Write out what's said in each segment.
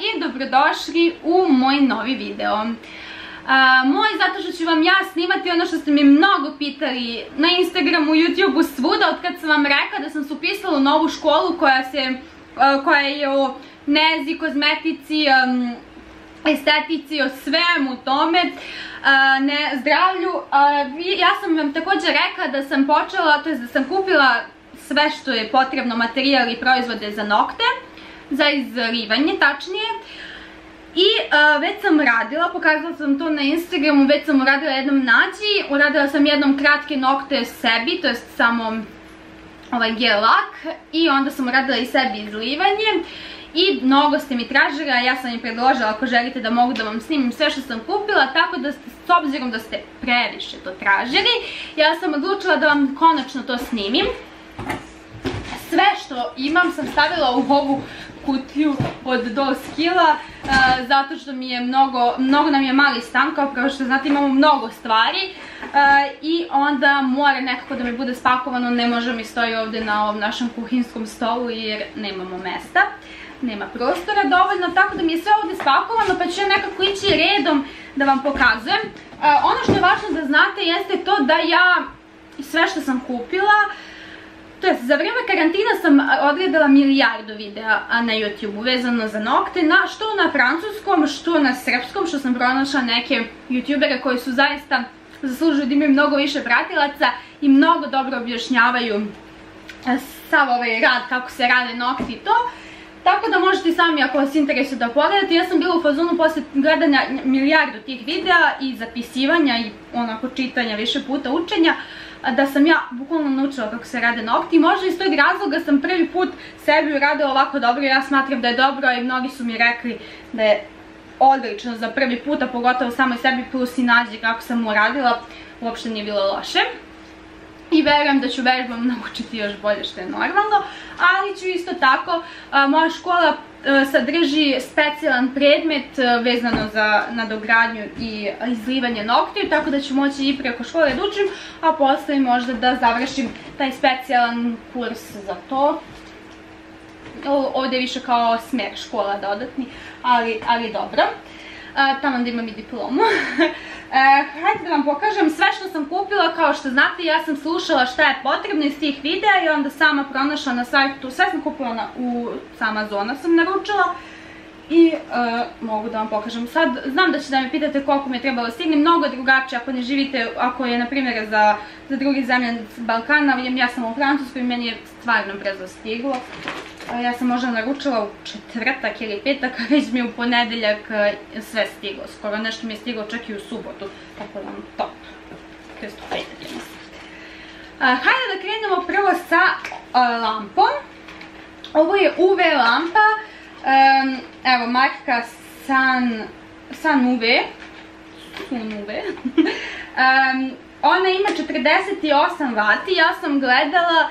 i dobrodošli u moj novi video. Moj, zato što ću vam ja snimati ono što ste mi mnogo pitali na Instagramu, YouTubeu, svuda, od kad sam vam rekla da sam se upisala u novu školu koja je o nezi, kozmetici, estetici, o svemu tome, zdravlju. Ja sam vam također rekla da sam počela, to je da sam kupila sve što je potrebno, materijal i proizvode za nokte, za izrivanje tačnije. I već sam radila, pokazala sam to na Instagramu, već sam uradila jednom nađi, uradila sam jednom kratke nokte sebi, to je samo ovaj gel lak, i onda sam uradila i sebi izlivanje. I mnogo ste mi tražili, a ja sam im predložila ako želite da mogu da vam snimim sve što sam kupila, tako da s obzirom da ste previše to tražili, ja sam odlučila da vam konačno to snimim. Sve što imam sam stavila u ovu kutiju od DOS kila, zato što mi je mnogo nam je mali stan, kao što znate imamo mnogo stvari i onda mora nekako da mi bude spakovano, ne može mi stoji ovdje na ovom našem kuhinskom stolu jer nemamo mesta, nema prostora dovoljno, tako da mi je sve ovdje spakovano, pa ću ja nekako ići redom da vam pokazujem. Ono što je važno da znate jeste to da ja sve što sam kupila, to jest za vrijeme karantina sam odgledala milijardu videa na YouTube-u vezano za nokte, što na francuskom, što na srpskom, što sam pronašla neke youtubere koji su zaista zaslužuju da imaju mnogo više pratilaca i mnogo dobro objašnjavaju sav ovaj rad, kako se rade nokti i to. Tako da možete sami ako vas interesuje da pogledate. Ja sam bila u fazonu posle gledanja milijardu tih videa i zapisivanja i onako čitanja više puta, učenja, da sam ja bukvalno naučila kako se rade nokti. Možda iz tog razloga sam prvi put sebi uradila ovako dobro, ja smatram da je dobro i mnogi su mi rekli da je odlično za prvi put, a pogotovo samo i sebi plus i nađi kako sam uradila, uopšte nije bilo loše. I verujem da ću vežbom naučiti još bolje što je normalno, ali ću isto tako, moja škola sadrži specijalan predmet vezano za nadogradnju i izlivanje noktiju, tako da ću moći i preko škole da učim, a posle možda da završim taj specijalan kurs za to. Ovdje je više kao smer škola dodatni, ali dobro. Tamo da imam i diplomu. Hajde da vam pokažem sve što sam kupila. Kao što znate, ja sam slušala šta je potrebno iz tih videa i onda sama pronašla na sajtu. Sve sam kupila u Amazona, sam naručila i mogu da vam pokažem sad. Znam da ćete da me pitate koliko mi je trebalo stigni, mnogo drugačije ako ne živite, ako je na primjer za drugi zemlje Balkana. Ja sam u Francuskoj i meni je stvarno brzo stiglo. Ja sam možda naručila u četvrtak ili petak, a već mi je u ponedeljak sve stiglo. Skoro nešto mi je stiglo čak i u subotu, tako da top. To je u petak, ja mislim. Hajde da krenemo prvo sa lampom. Ovo je UV lampa, evo marka Sun UV. Ona ima 48 vati, ja sam gledala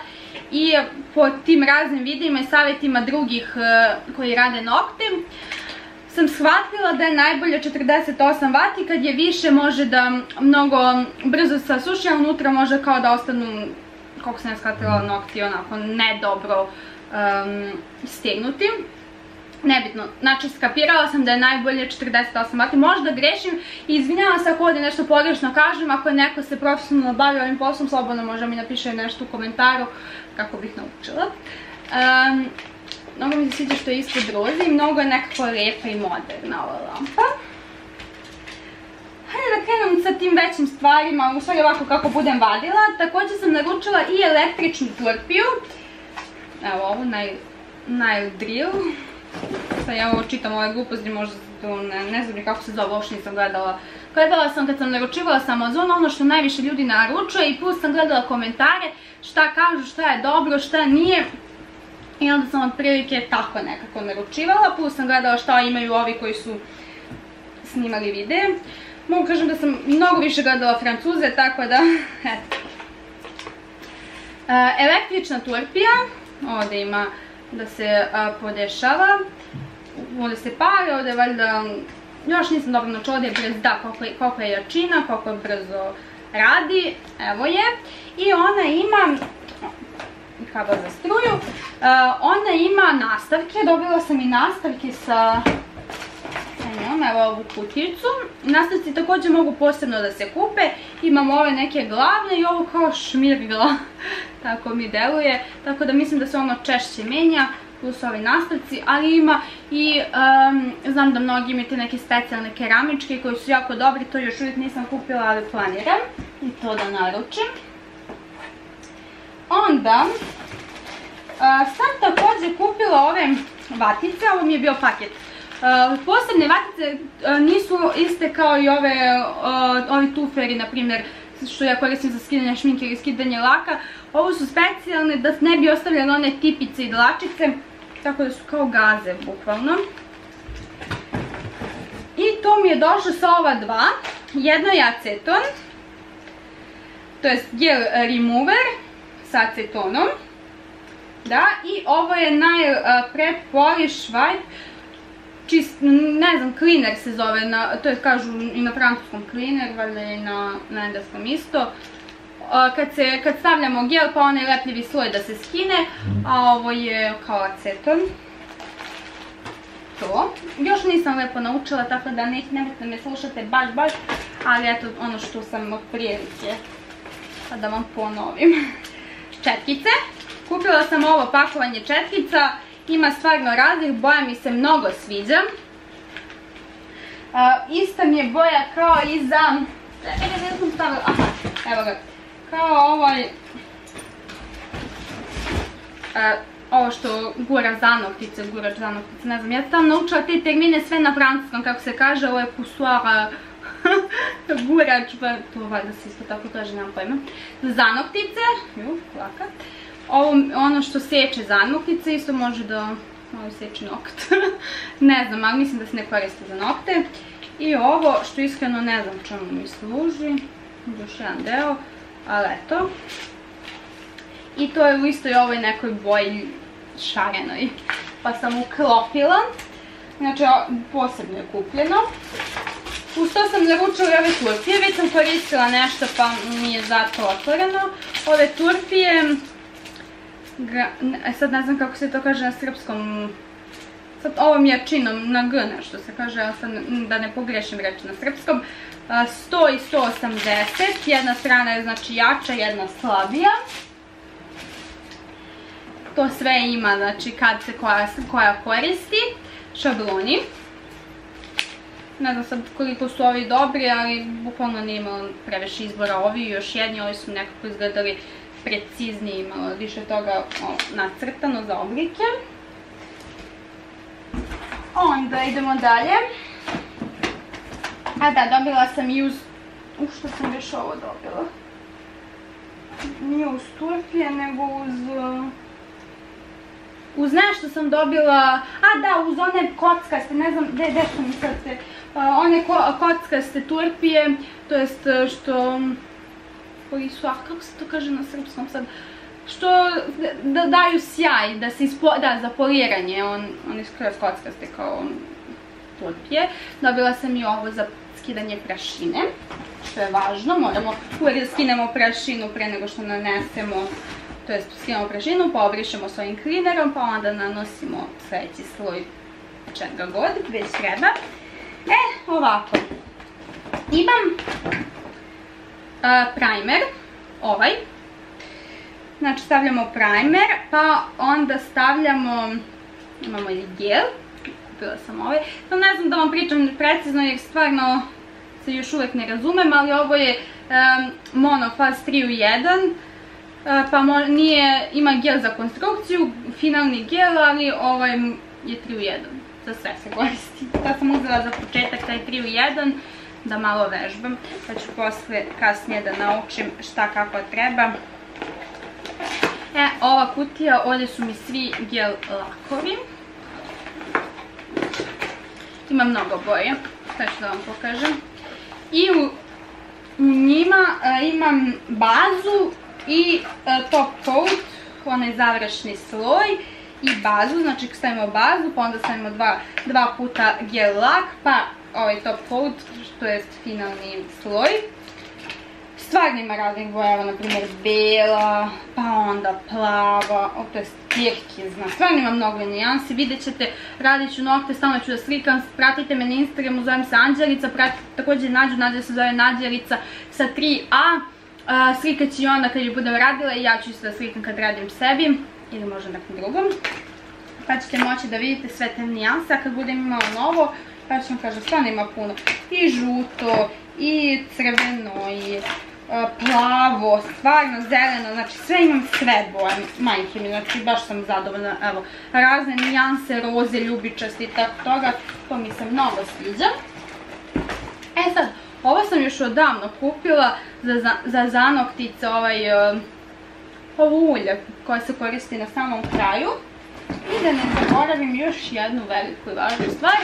i po tim raznim videima i savjetima drugih koji rade nokte sam shvatila da je najbolje 48 vati, kad je više može da mnogo brzo se suši, a unutra može kao da ostanu, kako sam ja shvatila, nokti onako nedobro stegnuti. Nebitno, znači skapirala sam da je najbolje 48 vati, možda grešim i izvinjavam se ako ovdje nešto pogrešno kažem, ako je neko se profesionalno bavio ovim poslom, slobodno možda mi napiše nešto u komentaru kako bih naučila. Mnogo mi se sviđa što je ispod roze i mnogo je nekako lijepa i moderna ova lampa. Hajde da krenem sa tim većim stvarima, u stvari ovako kako budem vadila. Također sam naručila i električnu turpiju. Evo ovu, Nail Drill. Sad ja ovo čitam ove gluposti, možda ne znam kako se zove, uopšte nisam gledala. Gledala sam kad sam naručivala sa Amazona ono što najviše ljudi naručuje i plus sam gledala komentare šta kažu, šta je dobro, šta nije. I onda sam otprilike tako nekako naručivala, plus sam gledala šta imaju ovi koji su snimali videe. Mogu kažem da sam mnogo više gledala Francuze, tako da, eto. Električna turpija, ovdje ima da se podešava, ovdje se pare, ovdje valjda, još nisam dobro načula da je brzo, da, koliko je jačina, koliko je brzo radi, evo je. I ona ima kabel za struju, ona ima nastavke, dobila sam i nastavke sa evo ovu kutijicu. Nastavci također mogu posebno da se kupe. Imam ove neke glavne i ovo kao šmirgla. Tako mi deluje. Tako da mislim da se ono češće menja. Plus ovi nastavci, ali ima i znam da mnogi imate neke specijalne keramičke koji su jako dobri, to još uvijek nisam kupila, ali planiram i to da naručim. Onda sam također kupila ove vatice, ovo mi je bio paket. Posebne vatice nisu iste kao i ovi tuferi, na primjer, što ja koristim za skidanje šminke ili skidanje laka. Ovo su specijalne da ne bi ostavljali one tipice i dlačice, tako da su kao gaze, bukvalno. I to mi je došlo sa ova dva. Jedno je aceton, to je gel remover sa acetonom. Da, i ovo je Nail Prep Polish Wipe, čist, ne znam, cleaner se zove, to je kažu i na francuskom cleaner, valjda i na engleskom isto. Kad stavljamo gel pa onaj lepljivi sloj da se skine, a ovo je kao aceton. To. Još nisam lepo naučila, tako da nemojte me slušate baš, ali eto ono što sam od prilike. Pa da vam ponovim. Četkice. Kupila sam ovo pakovanje četkica. Ima stvarno raznih, boja mi se mnogo sviđa. Ista mi je boja kao i za... Evo ga. Kao ovo što gura zanoktice, gurač zanoktice, ne znam, ja sam naučila te termine sve na francuskom, kako se kaže, ovo je poussoir, gurač, pa to valjda se isto tako kaže, nemam pojma. Zanoktice, laka. Ono što seče zanoktice, isto može da seče nokt, ne znam, ali mislim da se ne koriste za nokte. I ovo što iskreno ne znam čemu mi služi, još jedan deo. Ali eto. I to je u istoj ovoj nekoj boji šarenoj. Pa sam uklopila. Znači, posebno je kupljeno. Uz to sam naručila ove turpije. Već sam koristila nešto pa mi je zato otvoreno. Ove turpije... Sad ne znam kako se to kaže na srpskom. Sad ovom jačinom na G nešto se kaže, ali sad da ne pogrešim reći na srpskom. 100 i 180, jedna strana je znači jača, jedna slabija. To sve ima, znači kad se koja koristi. Šabloni. Ne znam sad koliko su ovi dobri, ali bukvalno nije imalo previše izbora ovi. Još jedni, ovi su nekako izgledali preciznije, imalo više toga nacrtano za oblike. Onda idemo dalje. A da, dobila sam i uz... Što sam još ovo dobila? Nije uz turpije, nego uz nešto sam dobila... A da, uz one kockaste, ne znam, gdje su mi srce? One kockaste turpije, to jest što... Koji su, a kako se to kaže na srpskom sad? Što daju sjaj, da se da, za poliranje, on je skroz kockaste kao turpije. Dobila sam i ovo za skidanje prašine, što je važno, moramo uvijek da skinemo prašinu pre nego što nanesemo, to jest skinemo prašinu, pa obrišemo s ovim cleanerom, pa onda nanosimo sljedeći sloj čega god, već treba. Ovako, imam primer, ovaj, znači stavljamo primer, pa onda stavljamo, imamo i gel, kupila sam ovaj, to ne znam da vam pričam precizno jer stvarno se još uvijek ne razumem, ali ovo je Monofaz 3 u 1, pa ima gel za konstrukciju, finalni gel, ali ovaj je 3 u 1, za sve se koristi. To sam uzela za početak taj 3 u 1, da malo vežbam, pa ću posle kasnije da naučim šta kako treba. Ova kutija, ovdje su mi svi gel lakovi. Ima mnogo boje, sad ću da vam pokažem. I u njima imam bazu i top coat, onaj završni sloj i bazu, znači stavimo bazu, pa onda stavimo dva puta gel lak, pa ovaj top coat, što je finalni sloj. stvarno ima raznih bojeva, na primjer bela, pa onda plava, to je tirkizna, stvarno ima mnogo nijansi, vidjet ćete, radit ću nokte, stalno ću da slikam, pratite me na Instagramu, zovem se Anđelica, pratite također Nađu, Nađa se zove Nađelica sa 3A, slikat ću i onda kad ju budem radila i ja ću isto da slikam kad radim sebi ili možda nekom drugom, pa ćete moći da vidite sve te nijanse, a kad budem imala novo, pa ću vam kažem, stvarno ima puno, i žuto, i crveno, i plavo, stvarno zeleno, znači sve imam sve boje, majke mi, znači baš sam zadovoljna, evo, razne nijanse, roze, ljubičasti i tako toga, to mi se mnogo sviđa. E sad, ovo sam još odavno kupila za zanoktice, ovo ulje koje se koristi na samom kraju. I da ne zaboravim još jednu veliku i važnu stvar,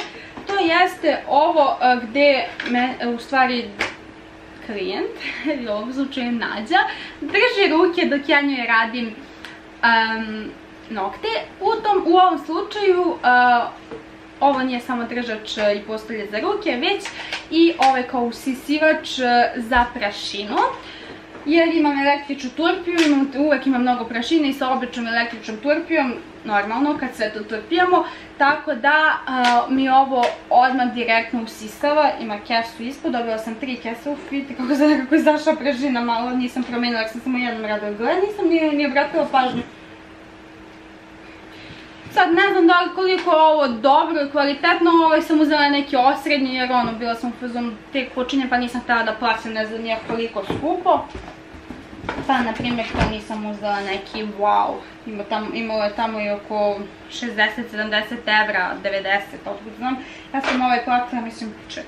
to jeste ovo gde u stvari klijent, ili u ovom slučaju Nađa, drži ruke dok ja njoj radim nokte. U ovom slučaju ovo nije samo držač i postolje za ruke, već i ovaj kao usisivač za prašinu. Jer imam električnu turpiju, uvek imam mnogo prašine i sa običnom električnom turpijom, normalno kad sve to turpijamo, tako da mi ovo odmah direktno usisava, ima kesu ispod, dobila sam 3 kese, vidite kako je zašla prašina, malo nisam promenila, jer sam samo jednom radila gled, nisam nije obratila pažnju. Sad ne znam da li koliko je ovo dobro i kvalitetno, ovo sam uzela neki osrednji jer bila sam u fazonu tek počinje pa nisam htjela da plaćam ne znam nije koliko skupo. Pa na primjer to nisam uzela neki wow, imalo je tamo i oko 60-70 evra, 90, otkud znam. Ja sam ovaj platila mislim 40,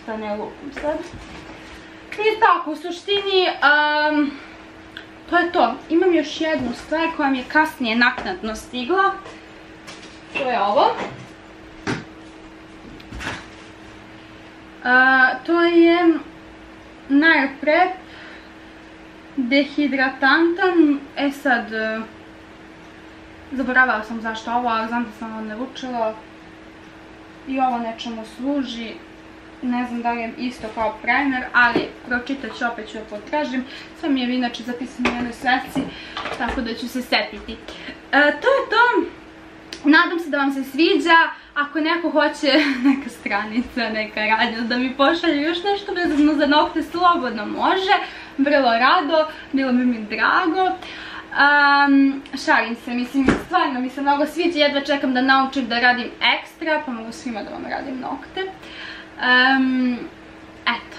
da ne lupim sad. I tako, u suštini to je to. Imam još jednu stvar koja mi je kasnije naknadno stigla. To je ovo. To je Nail Prep dehidratantan. E sad, zaboravila sam zašto ovo, ali znam da sam vam naručila. I ovo nečemu služi. Ne znam da li je isto kao primer, ali pročitat ću, opet ću da potražim. Sve mi je inače zapisano u jednoj svesci, tako da ću se setiti. To je to. Nadam se da vam se sviđa. Ako neko hoće neka stranica, neka radnja da mi pošalje još nešto vezano za nokte, slobodno može. Vrlo rado, bilo bi mi drago. Šalim se, mislim, stvarno mi se mnogo sviđa. Jedva čekam da naučim da radim ekstra, pa mogu svima da vam radim nokte. Eto,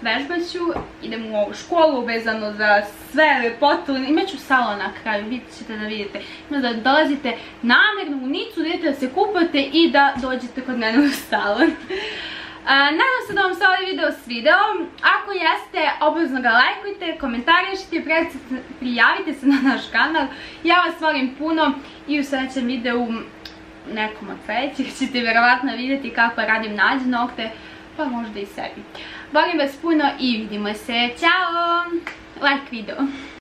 vežbat ću, idem u ovu školu vezano za sve lepotu, imaću salon na kraju, vidjet ćete da vidite, ima da dolazite namjerno u Nicu, da idete da se kupate i da dođete kod mene u salon. Nadam se da vam se ovaj video svideo, ako jeste, obavezno ga lajkujte, komentarišite, prijavite se na naš kanal, ja vas volim puno i u sljedećem videu nekom od sledećih ćete vjerovatno vidjeti kako radim Nađe nokte, pa možda i sebi. Volim vas puno i vidimo se, ćao! Like video!